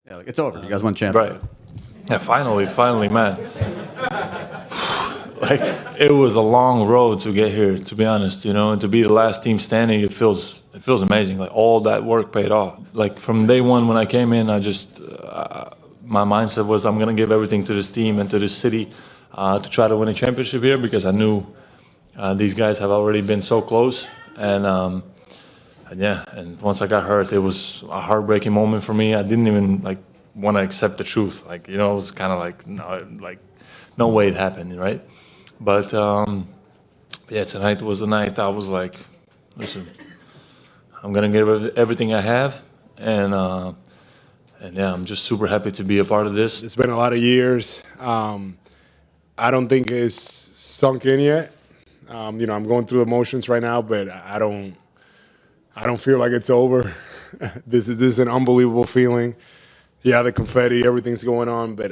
Yeah, like, it's over. You guys won championship. Right. Yeah, finally, man. Like, it was a long road to get here, to be honest, and to be the last team standing, it feels amazing. Like, all that work paid off. Like, from day one when I came in, I just, my mindset was I'm going to give everything to this team and to this city to try to win a championship here, because I knew these guys have already been so close. And yeah, and once I got hurt, it was a heartbreaking moment for me. I didn't even want to accept the truth. It was kind of no way it happened, right? But yeah, tonight was the night I was like, listen, I'm gonna give everything I have, and yeah, I'm just super happy to be a part of this. It's been a lot of years. I don't think it's sunk in yet. I'm going through emotions right now, but I don't feel like it's over. This is an unbelievable feeling. Yeah, the confetti, everything's going on, but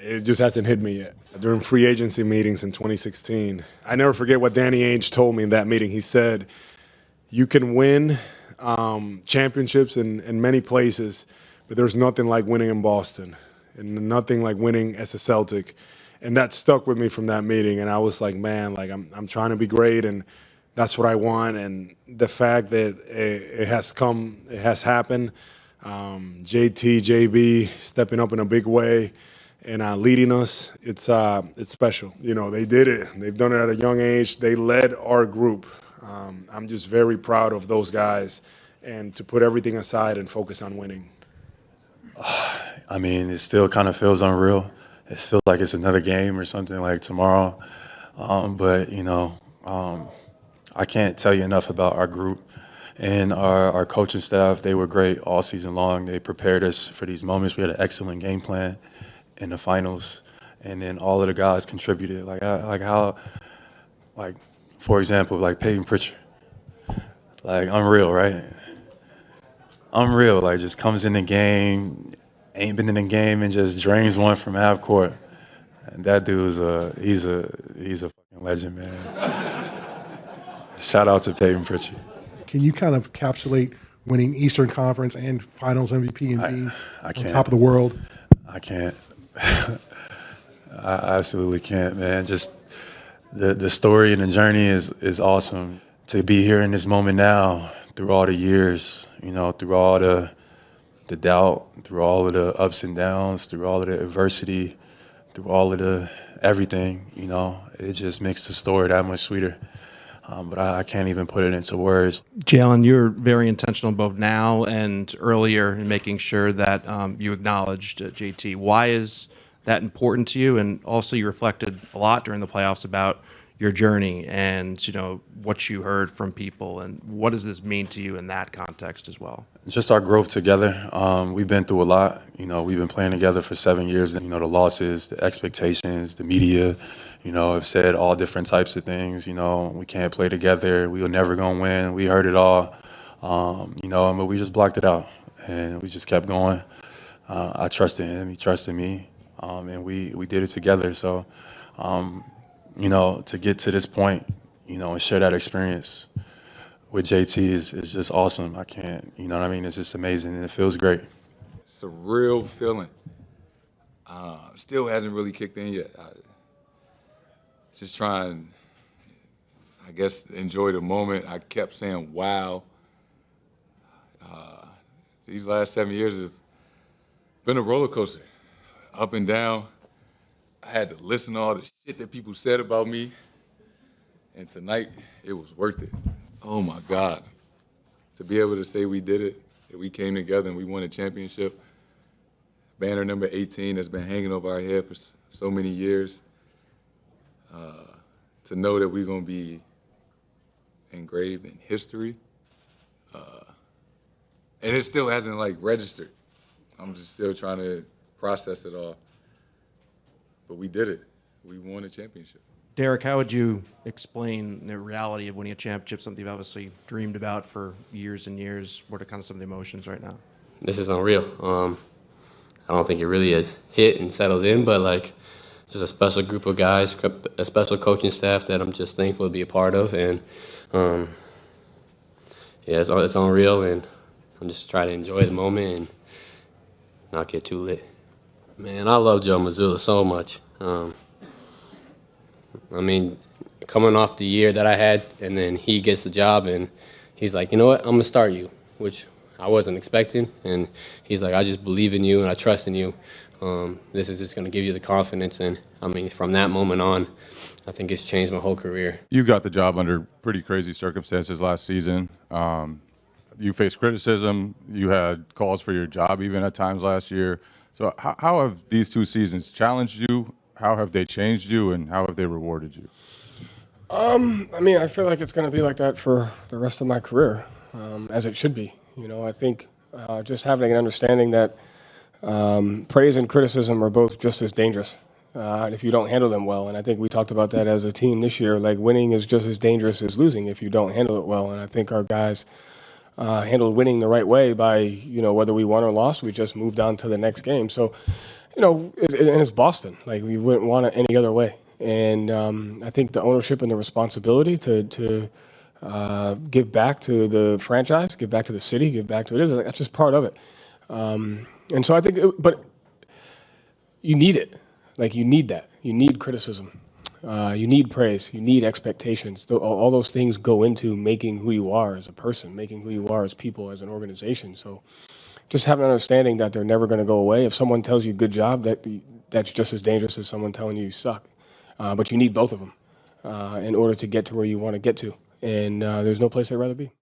it just hasn't hit me yet. During free agency meetings in 2016, I never forget what Danny Ainge told me in that meeting. He said, you can win championships in many places, but there's nothing like winning in Boston and nothing like winning as a Celtic. And that stuck with me from that meeting. And I was like, man, I'm trying to be great, and that's what I want. And the fact that it has happened, JT, JB stepping up in a big way and leading us, it's special. They did it. They've done it at a young age. They led our group. I'm just very proud of those guys, and to put everything aside and focus on winning. I mean, it still kind of feels unreal. It feels like it's another game or something like tomorrow. But, I can't tell you enough about our group. And our coaching staff, they were great all season long. They prepared us for these moments. We had an excellent game plan in the finals, and then all of the guys contributed. For example, Peyton Pritchard. Unreal, right? Unreal. Just comes in the game, ain't been in the game, and just drains one from half court. And that dude's he's a fucking legend, man. Shout out to Peyton Pritchard. Can you kind of encapsulate winning Eastern Conference and Finals MVP and being on top of the world? I can't. I absolutely can't, man. Just the story and the journey is awesome. To be here in this moment now, through all the years, through all the doubt, through all of the ups and downs, through all of the adversity, through all of the everything, it just makes the story that much sweeter. But I can't even put it into words. Jalen, you're very intentional both now and earlier in making sure that you acknowledged JT. Why is that important to you? And also, you reflected a lot during the playoffs about your journey and what you heard from people. And what does this mean to you in that context as well? Just our growth together. We've been through a lot. We've been playing together for 7 years. The losses, the expectations, the media, have said all different types of things. We can't play together. We were never going to win. We heard it all. But we just blocked it out, and we just kept going. I trusted him. He trusted me, and we did it together. So, to get to this point, and share that experience with JT is just awesome. I can't, it's just amazing, and it feels great. It's a real feeling. Still hasn't really kicked in yet. Just trying, I guess, enjoy the moment. I kept saying, wow. These last 7 years have been a roller coaster, up and down. I had to listen to all the shit that people said about me. And tonight, it was worth it. Oh my God. To be able to say we did it, that we came together and we won a championship. Banner number 18 that's been hanging over our head for so many years. To know that we're going to be engraved in history. And it still hasn't registered. I'm just still trying to process it all. But we did it. We won a championship. Derek, how would you explain the reality of winning a championship, something you've obviously dreamed about for years and years? What are kind of some of the emotions right now? This is unreal. I don't think it really has hit and settled in, but it's just a special group of guys, a special coaching staff that I'm just thankful to be a part of. And yeah, it's unreal, and I'm just trying to enjoy the moment and not get too lit. Man, I love Joe Mazzulla so much. I mean, coming off the year that I had, and then he gets the job, and he's like, you know what, I'm going to start you, which I wasn't expecting. And he's like, I just believe in you, and I trust in you. This is just going to give you the confidence. And, I mean, from that moment on, I think it's changed my whole career. You got the job under pretty crazy circumstances last season. You faced criticism. You had calls for your job even at times last year. So how have these 2 seasons challenged you? How have they changed you, and how have they rewarded you? I mean, I feel like it's going to be like that for the rest of my career, as it should be. You know, I think just having an understanding that praise and criticism are both just as dangerous if you don't handle them well. And I think we talked about that as a team this year. Like, winning is just as dangerous as losing if you don't handle it well. And I think our guys handled winning the right way by, you know, whether we won or lost, we just moved on to the next game. So, you know, and it's Boston. Like, we wouldn't want it any other way. And I think the ownership and the responsibility to give back to the franchise, give back to the city, give back to it is, that's just part of it. And so I think, but you need it. Like, you need that. You need criticism. You need praise. You need expectations. All those things go into making who you are as a person, making who you are as people, as an organization. So just have an understanding that they're never going to go away. If someone tells you good job, that's just as dangerous as someone telling you suck. But you need both of them in order to get to where you want to get to. And there's no place I'd rather be.